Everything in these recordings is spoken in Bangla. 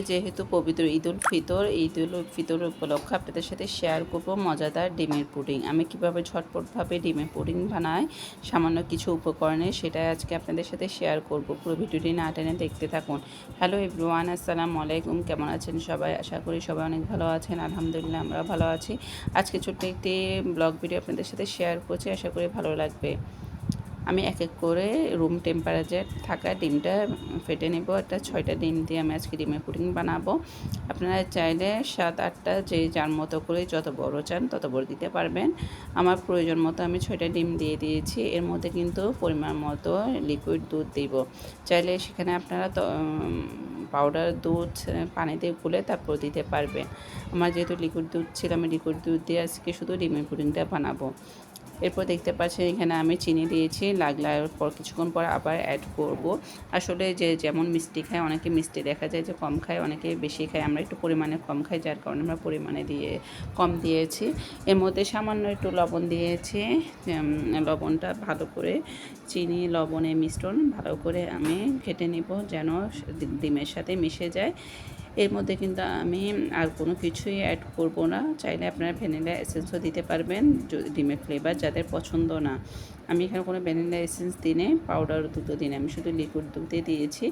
যেহেতু পবিত্র ঈদ উল ফিতর উপলক্ষে আপনাদের সাথে শেয়ার করব মজাদার ডিমের পুডিং। আমি কিভাবে ঝটপটভাবে ডিমের পুডিং বানাই সামান্য কিছু উপকরণে, সেটাই আজকে আপনাদের সাথে শেয়ার করব। পুরো ভিডিওটি না টেনে দেখতে থাকুন। হ্যালো এভরিওয়ান, আসসালামু আলাইকুম। কেমন আছেন সবাই? আশা করি সবাই অনেক ভালো আছেন। আলহামদুলিল্লাহ আমরা ভালো আছি। আজকে ছোট্ট একটি ব্লগ ভিডিও আপনাদের সাথে শেয়ার করছি, আশা করি ভালো লাগবে। আমি এক এক করে রুম টেম্পারেচার থাকা ডিমটা ফেটে নেব। একটা 6টা ডিম দিয়ে আমি আজকে ডিমের পুডিং বানাবো। আপনারা চাইলে 7-8টা যে যার মতো করে যত বড় চান তত বড় দিতে পারবেন। আমার প্রয়োজন মতো আমি 6টা ডিম দিয়ে দিয়েছি। এর মধ্যে কিন্তু পরিমাণ মতো লিকুইড দুধ দিব। চাইলে সেখানে আপনারা পাউডার দুধ পানিতে গুলে তারপর দিতে পারবেন। আমার যেহেতু লিকুইড দুধ ছিল, আমি লিকুইড দুধ দিয়ে আজকে শুধু ডিমের পুডিংটা বানাবো। এরপর দেখতে পাচ্ছেন এখানে আমি চিনি দিয়েছি। লাগলার পর কিছুক্ষণ পর আবার অ্যাড করব। আসলে যে যেমন মিষ্টি খায়, অনেকে মিষ্টি দেখা যায় যে কম খায়, অনেকে বেশি খায়। আমরা একটু পরিমাণে কম খাই, যার কারণে আমরা পরিমাণে কম দিয়েছি। এর মধ্যে সামান্য একটু লবণ দিয়েছি। লবণটা ভালো করে চিনি লবণের মিশ্রণ ভালো করে আমি ঘেটে নেব যেন ডিমের সাথে মিশে যায়। এর মধ্যে কিন্তু আমি আর কোনো কিছুই অ্যাড করব না। চাইলে আপনারা ভ্যানিলা এসেন্সও দিতে পারবেন ডিমের ফ্লেভার যাদের পছন্দ না। আমি এখানে কোনো ভ্যানিলা এসেন্স দিনে পাউডার দুধও দিনে, আমি শুধু লিকুইড দুধে দিয়েছি।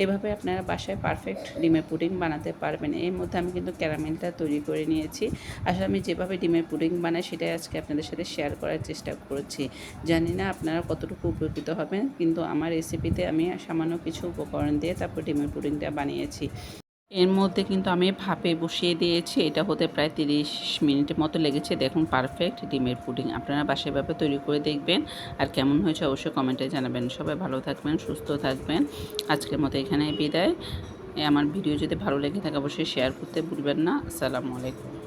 এভাবে আপনারা বাসায় পারফেক্ট ডিমের পুডিং বানাতে পারবেন। এর মধ্যে আমি কিন্তু ক্যারামেলটা তৈরি করে নিয়েছি। আসলে আমি যেভাবে ডিমের পুডিং বানাই সেটাই আজকে আপনাদের সাথে শেয়ার করার চেষ্টা করছি। জানি না আপনারা কতটুকু উপকৃত হবেন, কিন্তু আমার রেসিপিতে আমি সামান্য কিছু উপকরণ দিয়ে তারপর ডিমের পুডিংটা বানিয়েছি। এর মধ্যে কিন্তু আমি ভাপে বসিয়ে দিয়েছি। এটা হতে প্রায় 30 মিনিটের মতো লেগেছে। দেখুন পারফেক্ট ডিমের পুডিং। আপনারা বাসায় ভাবে তৈরি করে দেখবেন, আর কেমন হয়েছে অবশ্যই কমেন্টে জানাবেন। সবাই ভালো থাকবেন, সুস্থ থাকবেন। আজকের মতো এখানেই বিদায়। আমার ভিডিও যদি ভালো লেগে থাকে অবশ্যই শেয়ার করতে ভুলবেন না। আসসালামু আলাইকুম।